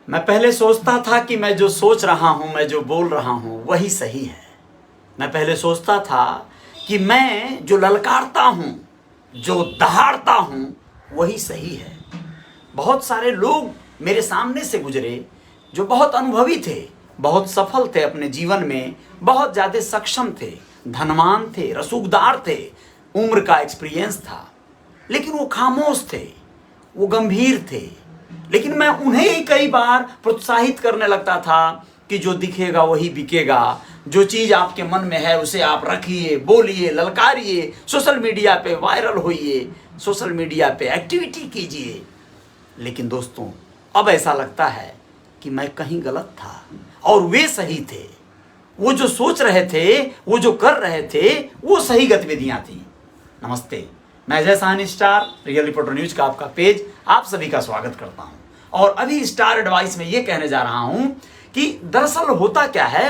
मैं पहले सोचता था कि मैं जो सोच रहा हूं, मैं जो बोल रहा हूं वही सही है। मैं पहले सोचता था कि मैं जो ललकारता हूं, जो दहाड़ता हूं वही सही है। बहुत सारे लोग मेरे सामने से गुजरे जो बहुत अनुभवी थे, बहुत सफल थे अपने जीवन में, बहुत ज़्यादा सक्षम थे, धनवान थे, रसूखदार थे, उम्र का एक्सपीरियंस था, लेकिन वो खामोश थे, वो गंभीर थे। लेकिन मैं उन्हें ही कई बार प्रोत्साहित करने लगता था कि जो दिखेगा वही बिकेगा, जो चीज़ आपके मन में है उसे आप रखिए, बोलिए, ललकारिए, सोशल मीडिया पे वायरल होइए, सोशल मीडिया पे एक्टिविटी कीजिए। लेकिन दोस्तों, अब ऐसा लगता है कि मैं कहीं गलत था और वे सही थे। वो जो सोच रहे थे, वो जो कर रहे थे, वो सही गतिविधियां थी। नमस्ते, मैं Ajay Sahni, star real reporter news का आपका पेज आप सभी का स्वागत करता हूं। और अभी स्टार एडवाइस में ये कहने जा रहा हूं कि दरअसल होता क्या है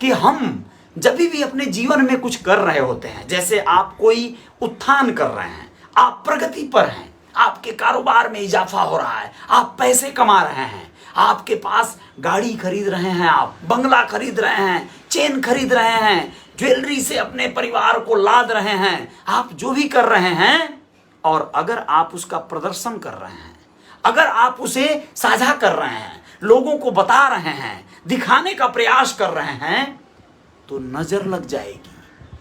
कि हम जब भी अपने जीवन में कुछ कर रहे होते हैं, जैसे आप कोई उत्थान कर रहे हैं, आप प्रगति पर हैं, आपके कारोबार में इजाफा हो रहा है, आप पैसे कमा रहे हैं, आपके पास गाड़ी खरीद रहे हैं, आप बंगला खरीद रहे हैं, चेन खरीद रहे हैं, ज्वेलरी से अपने परिवार को लाद रहे हैं, आप जो भी कर रहे हैं, और अगर आप उसका प्रदर्शन कर रहे हैं, अगर आप उसे साझा कर रहे हैं, लोगों को बता रहे हैं, दिखाने का प्रयास कर रहे हैं, तो नजर लग जाएगी।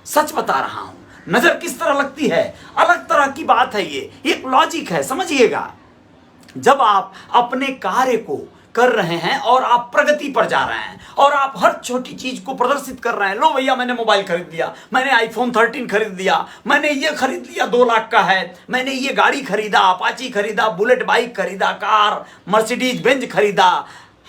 सच बता रहा हूं। नजर किस तरह लगती है, अलग तरह की बात है। ये एक लॉजिक है, समझिएगा। जब आप अपने कार्य को कर रहे हैं और आप प्रगति पर जा रहे हैं और आप हर छोटी चीज को प्रदर्शित कर रहे हैं, लो भैया मैंने मोबाइल खरीद लिया, मैंने आईफोन 13 खरीद लिया, मैंने ये खरीद लिया 2 लाख का है, मैंने ये गाड़ी खरीदा, अपाची खरीदा, बुलेट बाइक खरीदा, कार मर्सिडीज बेंज खरीदा,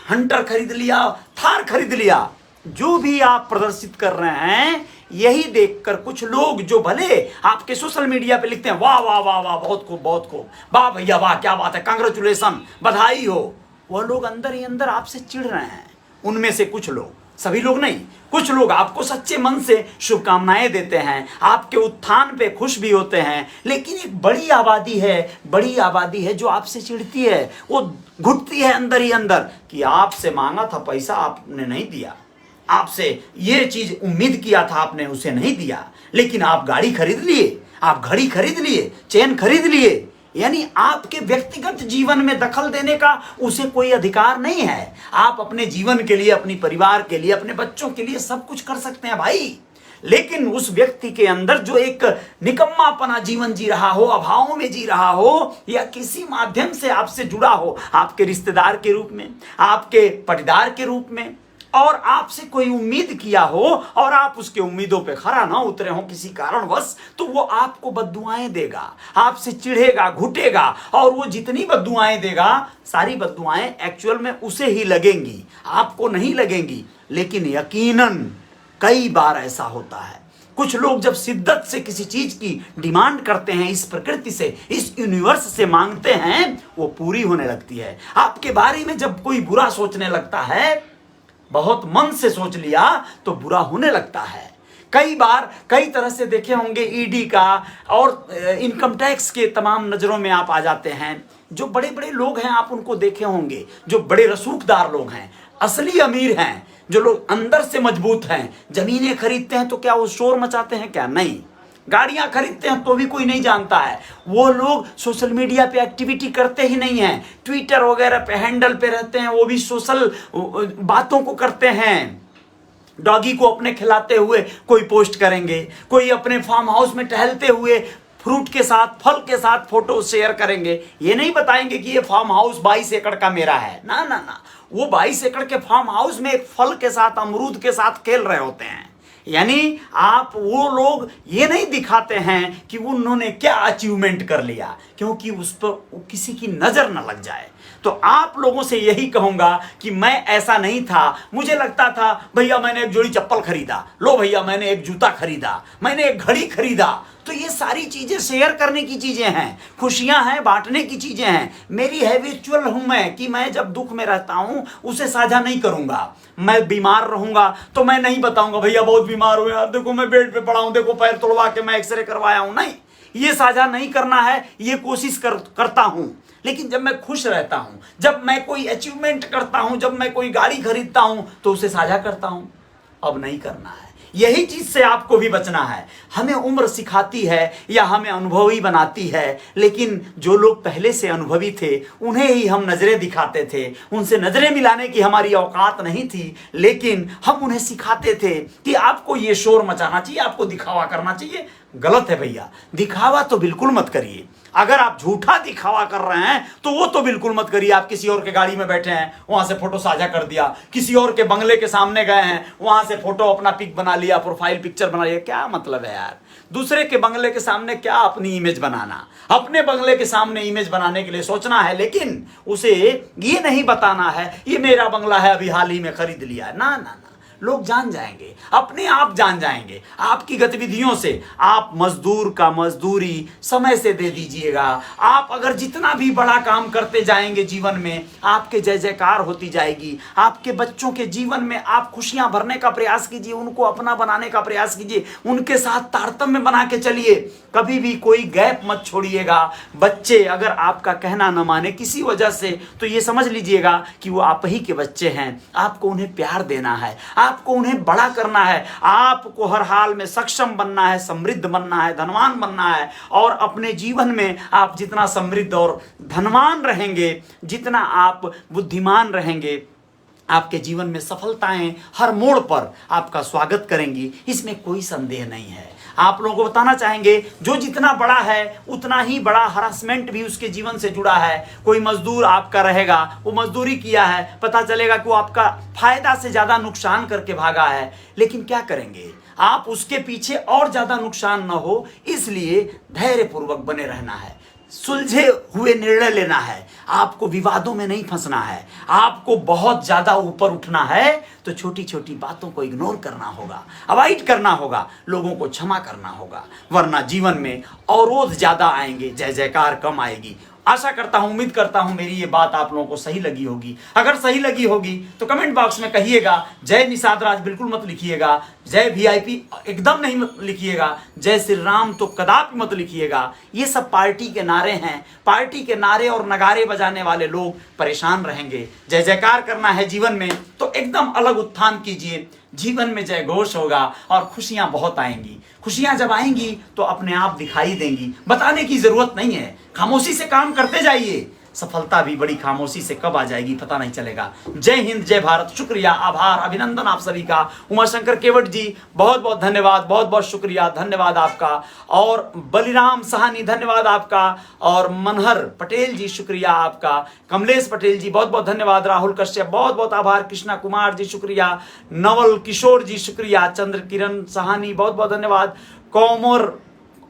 हंटर खरीद लिया, थार खरीद लिया। जो भी आप प्रदर्शित कर रहे हैं, यही देखकर कुछ लोग जो भले आपके सोशल मीडिया पे लिखते हैं वाह वाह वाह वाह, बहुत खूब बहुत खूब, वाह भैया वाह, क्या बात है, कांग्रेचुलेसन, बधाई हो, वह लोग अंदर ही अंदर आपसे चिढ़ रहे हैं। उनमें से कुछ लोग, सभी लोग नहीं, कुछ लोग आपको सच्चे मन से शुभकामनाएं देते हैं, आपके उत्थान पे खुश भी होते हैं। लेकिन एक बड़ी आबादी है जो आपसे चिढ़ती है, वो घुटती है अंदर ही अंदर कि आपसे मांगा था पैसा, आपने नहीं दिया, आपसे ये चीज उम्मीद किया था, आपने उसे नहीं दिया, लेकिन आप गाड़ी खरीद लिए, आप घड़ी खरीद लिए, चेन खरीद लिए। यानी आपके व्यक्तिगत जीवन में दखल देने का उसे कोई अधिकार नहीं है। आप अपने जीवन के लिए, अपने परिवार के लिए, अपने बच्चों के लिए सब कुछ कर सकते हैं भाई। लेकिन उस व्यक्ति के अंदर जो एक निकम्मापना जीवन जी रहा हो, अभावों में जी रहा हो, या किसी माध्यम से आपसे जुड़ा हो, आपके रिश्तेदार के रूप में, आपके पटीदार के रूप में, और आपसे कोई उम्मीद किया हो और आप उसके उम्मीदों पे खरा ना उतरे हो किसी कारणवश, तो वो आपको बद्दुआएं देगा, आपसे चिढ़ेगा, घुटेगा, और वो जितनी बद्दुआएं देगा, सारी बद्दुआएं एक्चुअल में उसे ही लगेंगी, आपको नहीं लगेंगी। लेकिन यकीनन कई बार ऐसा होता है, कुछ लोग जब शिद्दत से किसी चीज की डिमांड करते हैं, इस प्रकृति से, इस यूनिवर्स से मांगते हैं, वो पूरी होने लगती है। आपके बारे में जब कोई बुरा सोचने लगता है, बहुत मन से सोच लिया, तो बुरा होने लगता है। कई बार कई तरह से देखे होंगे, ईडी का और इनकम टैक्स के तमाम नजरों में आप आ जाते हैं। जो बड़े बड़े लोग हैं आप उनको देखे होंगे, जो बड़े रसूखदार लोग हैं, असली अमीर हैं, जो लोग अंदर से मजबूत हैं, जमीनें खरीदते हैं तो क्या वो शोर मचाते हैं? क्या नहीं। गाड़ियां खरीदते हैं तो भी कोई नहीं जानता है। वो लोग सोशल मीडिया पे एक्टिविटी करते ही नहीं हैं, ट्विटर वगैरह पे हैंडल पे रहते हैं, वो भी सोशल बातों को करते हैं। डॉगी को अपने खिलाते हुए कोई पोस्ट करेंगे, कोई अपने फार्म हाउस में टहलते हुए फ्रूट के साथ, फल के साथ फोटो शेयर करेंगे। ये नहीं बताएंगे कि ये फार्म हाउस 22 एकड़ का मेरा है, ना ना ना। वो 22 एकड़ के फार्म हाउस में एक फल के साथ, अमरूद के साथ खेल रहे होते हैं। यानी आप, वो लोग ये नहीं दिखाते हैं कि उन्होंने क्या अचीवमेंट कर लिया, क्योंकि उस पर किसी की नजर न लग जाए। तो आप लोगों से यही कहूंगा कि मैं ऐसा नहीं था। मुझे लगता था भैया मैंने एक जोड़ी चप्पल खरीदा, लो भैया मैंने एक जूता खरीदा, मैंने एक घड़ी खरीदा, तो ये सारी चीजें शेयर करने की चीजें हैं, खुशियां हैं, बांटने की चीजें हैं। मेरी हैबिचुअल हूं मैं कि मैं जब दुख में रहता हूं उसे साझा नहीं करूंगा। मैं बीमार रहूंगा तो मैं नहीं बताऊंगा भैया बहुत बीमार हूं यार, देखो मैं बेड पे पड़ा हूं, देखो पैर तोड़वा के मैं एक्सरे करवाया हूं, नहीं। ये साझा नहीं करना है, ये कोशिश करता हूं। लेकिन जब मैं खुश रहता हूं, जब मैं कोई अचीवमेंट करता हूं, जब मैं कोई गाड़ी खरीदता हूं, तो उसे साझा करता हूं। अब नहीं करना है। यही चीज से आपको भी बचना है। हमें उम्र सिखाती है या हमें अनुभवी बनाती है, लेकिन जो लोग पहले से अनुभवी थे उन्हें ही हम नजरें दिखाते थे। उनसे नजरें मिलाने की हमारी औकात नहीं थी, लेकिन हम उन्हें सिखाते थे कि आपको ये शोर मचाना चाहिए, आपको दिखावा करना चाहिए। गलत है भैया, दिखावा तो बिल्कुल मत करिए। अगर आप झूठा दिखावा कर रहे हैं तो वो तो बिल्कुल मत करिए। आप किसी और के गाड़ी में बैठे हैं, वहां से फोटो साझा कर दिया, किसी और के बंगले के सामने गए हैं, वहां से फोटो अपना पिक बना लिया, प्रोफाइल पिक्चर बना लिया। क्या मतलब है यार, दूसरे के बंगले के सामने क्या अपनी इमेज बनाना, अपने बंगले के सामने इमेज बनाने के लिए सोचना है, लेकिन उसे ये नहीं बताना है ये मेरा बंगला है, अभी हाल ही में खरीद लिया है। ना ना ना, लोग जान जाएंगे, अपने आप जान जाएंगे आपकी गतिविधियों से। आप मजदूर का मजदूरी समय से दे दीजिएगा। आप अगर जितना भी बड़ा काम करते जाएंगे जीवन में, आपके जय जयकार होती जाएगी। आपके बच्चों के जीवन में आप खुशियां भरने का प्रयास कीजिए, उनको अपना बनाने का प्रयास कीजिए, उनके साथ तारतम्य बना के चलिए। कभी भी कोई गैप मत छोड़िएगा। बच्चे अगर आपका कहना न माने किसी वजह से, तो ये समझ लीजिएगा कि वो आप ही के बच्चे हैं। आपको उन्हें प्यार देना है, आपको उन्हें बड़ा करना है, आपको हर हाल में सक्षम बनना है, समृद्ध बनना है, धनवान बनना है। और अपने जीवन में आप जितना समृद्ध और धनवान रहेंगे, जितना आप बुद्धिमान रहेंगे, आपके जीवन में सफलताएं हर मोड़ पर आपका स्वागत करेंगी, इसमें कोई संदेह नहीं है। आप लोगों को बताना चाहेंगे, जो जितना बड़ा है उतना ही बड़ा हरासमेंट भी उसके जीवन से जुड़ा है। कोई मजदूर आपका रहेगा, वो मजदूरी किया है, पता चलेगा कि वो आपका फायदा से ज्यादा नुकसान करके भागा है, लेकिन क्या करेंगे आप, उसके पीछे और ज्यादा नुकसान न हो, इसलिए धैर्यपूर्वक बने रहना है, सुलझे हुए निर्णय लेना है, आपको विवादों में नहीं फंसना है। आपको बहुत ज्यादा ऊपर उठना है तो छोटी छोटी बातों को इग्नोर करना होगा, अवॉइड करना होगा, लोगों को क्षमा करना होगा, वरना जीवन में अवरोध ज्यादा आएंगे, जय जयकार कम आएगी। आशा करता हूं, उम्मीद करता हूं मेरी ये बात आप लोगों को सही लगी होगी। अगर सही लगी होगी तो कमेंट बॉक्स में कहिएगा। जय निषाद राज बिल्कुल मत लिखिएगा, जय वीआईपी एकदम नहीं मत लिखिएगा, जय श्री राम तो कदापि मत लिखिएगा। ये सब पार्टी के नारे हैं। पार्टी के नारे और नगारे बजाने वाले लोग परेशान रहेंगे। जय जयकार करना है जीवन में तो एकदम अलग उत्थान कीजिए, जीवन में जय घोष होगा और खुशियां बहुत आएंगी। खुशियां जब आएंगी तो अपने आप दिखाई देंगी, बताने की जरूरत नहीं है। खामोशी से काम करते जाइए, सफलता भी बड़ी खामोशी से कब आ जाएगी पता नहीं चलेगा। जय हिंद, जय भारत। शुक्रिया, आभार, अभिनंदन आप सभी का। उमाशंकर केवट जी बहुत बहुत धन्यवाद, बहुत बहुत शुक्रिया, धन्यवाद आपका। और बलिराम सहानी धन्यवाद आपका। और मनहर पटेल जी शुक्रिया आपका। कमलेश पटेल जी बहुत बहुत धन्यवाद। राहुल कश्यप बहुत बहुत आभार। कृष्णा कुमार जी शुक्रिया। नवल किशोर जी शुक्रिया। चंद्र किरण सहानी बहुत बहुत धन्यवाद। कौमर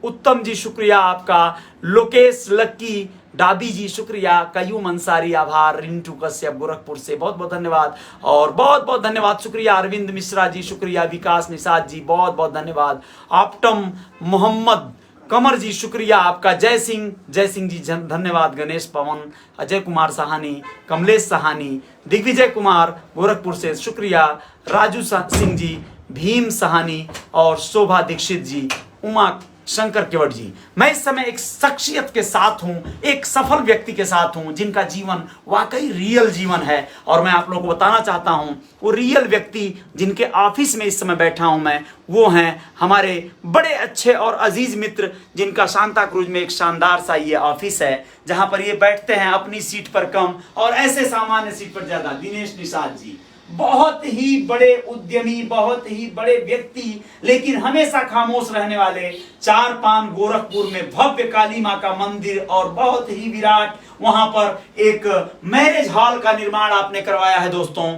उत्तम जी शुक्रिया आपका। लोकेश लक्की डाबी जी शुक्रिया। कयूम अंसारी आभार। रिंटू कश्यप गोरखपुर से बहुत बहुत धन्यवाद। और बहुत बहुत धन्यवाद, शुक्रिया। अरविंद मिश्रा जी शुक्रिया। विकास निषाद जी बहुत बहुत धन्यवाद। ऑप्टम मोहम्मद कमर जी शुक्रिया आपका। जय सिंह जी धन्यवाद। गणेश पवन, अजय कुमार सहानी, कमलेश सहानी, दिग्विजय कुमार गोरखपुर से शुक्रिया। राजू सिंह जी, भीम सहानी और शोभा दीक्षित जी, उमा शंकर केवट जी। मैं इस समय एक शख्सियत के साथ हूं, एक सफल व्यक्ति के साथ हूं, जिनका जीवन वाकई रियल जीवन है। और मैं आप लोगों को बताना चाहता हूं, वो रियल व्यक्ति जिनके ऑफिस में इस समय बैठा हूं मैं, वो हैं हमारे बड़े अच्छे और अजीज मित्र, जिनका सांता क्रूज में एक शानदार सा ये ऑफिस है, जहां पर ये बैठते हैं अपनी सीट पर कम और ऐसे सामान्य सीट पर ज्यादा। दिनेश निषाद जी बहुत ही बड़े उद्यमी, बहुत ही बड़े व्यक्ति, लेकिन हमेशा खामोश रहने वाले। 4 गोरखपुर में भव्य काली मां का मंदिर और बहुत ही विराट वहां पर एक मैरिज हॉल का निर्माण आपने करवाया है दोस्तों।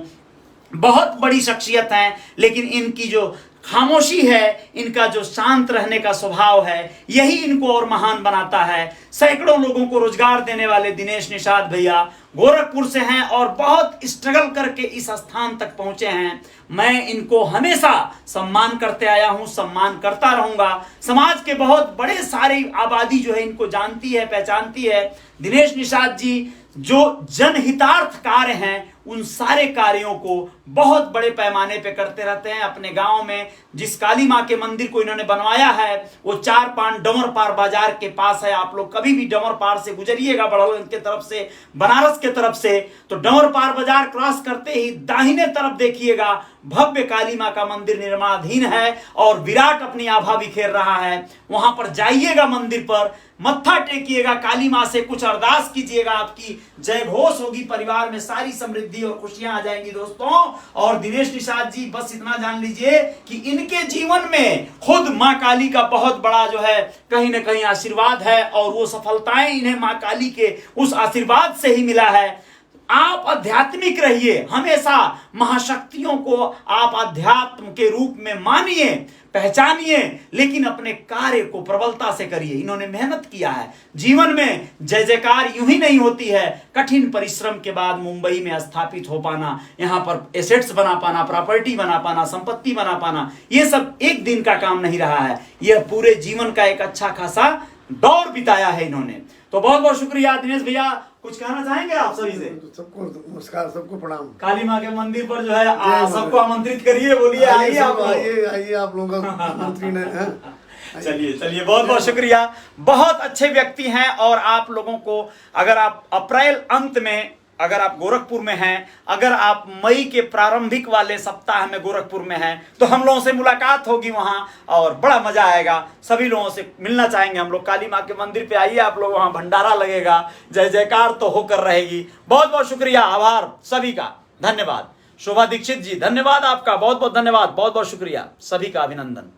बहुत बड़ी शख्सियत है, लेकिन इनकी जो खामोशी है, इनका जो शांत रहने का स्वभाव है, यही इनको और महान बनाता है। सैकड़ों लोगों को रोजगार देने वाले दिनेश निषाद भैया गोरखपुर से हैं और बहुत स्ट्रगल करके इस स्थान तक पहुंचे हैं। मैं इनको हमेशा सम्मान करते आया हूं, सम्मान करता रहूंगा। समाज के बहुत बड़े सारी आबादी जो है इनको जानती है, पहचानती है। दिनेश निषाद जी जो जनहितार्थ कार्य हैं उन सारे कार्यों को बहुत बड़े पैमाने पे करते रहते हैं। अपने गांव में जिस काली माँ के मंदिर को इन्होंने बनवाया है वो 4-5 डमरपार बाजार के पास है। आप लोग कभी भी डमरपार से गुजरिएगा बड़ौलगंज के तरफ से, बनारस के तरफ से, तो डमरपार बाजार क्रॉस करते ही दाहिने तरफ देखिएगा भव्य काली माँ का मंदिर निर्माणाधीन है और विराट अपनी आभा बिखेर रहा है। वहां पर जाइएगा, मंदिर पर मत्था टेकिएगा, काली माँ से कुछ अरदास कीजिएगा, आपकी जय घोष होगी, परिवार में सारी समृद्धि और खुशियां आ जाएंगी दोस्तों। और दिनेश निषाद जी बस इतना जान लीजिए कि इनके जीवन में खुद माँ काली का बहुत बड़ा जो है कहीं ना कहीं आशीर्वाद है और वो सफलताएं इन्हें माँ काली के उस आशीर्वाद से ही मिला है। आप आध्यात्मिक रहिए, हमेशा महाशक्तियों को आप अध्यात्म के रूप में मानिए, पहचानिए, लेकिन अपने कार्य को प्रबलता से करिए। इन्होंने मेहनत किया है। जीवन में जय जयकार यूं ही नहीं होती है, कठिन परिश्रम के बाद मुंबई में स्थापित हो पाना, यहां पर एसेट्स बना पाना, प्रॉपर्टी बना पाना, संपत्ति बना पाना, ये सब एक दिन का काम नहीं रहा है। यह पूरे जीवन का एक अच्छा खासा दौर बिताया है इन्होंने। तो बहुत बहुत शुक्रिया दिनेश भैया। कुछ कहना चाहेंगे आप सभी से? सबको नमस्कार, सबको प्रणाम। काली माँ के मंदिर पर जो है सबको आमंत्रित करिए, बोलिए आइए आप लोग। आइए आप लोगों का मंत्री ने। चलिए चलिए, बहुत बहुत शुक्रिया। बहुत अच्छे व्यक्ति हैं और आप लोगों को अगर आप अप्रैल अंत में अगर आप गोरखपुर में हैं, अगर आप मई के प्रारंभिक वाले सप्ताह में गोरखपुर में हैं, तो हम लोगों से मुलाकात होगी वहां और बड़ा मजा आएगा। सभी लोगों से मिलना चाहेंगे हम लोग। काली माँ के मंदिर पे आइए आप लोग, वहां भंडारा लगेगा, जय जयकार तो होकर रहेगी। बहुत बहुत शुक्रिया, आभार सभी का, धन्यवाद। शोभा दीक्षित जी धन्यवाद आपका, बहुत बहुत धन्यवाद, बहुत बहुत शुक्रिया, सभी का अभिनंदन।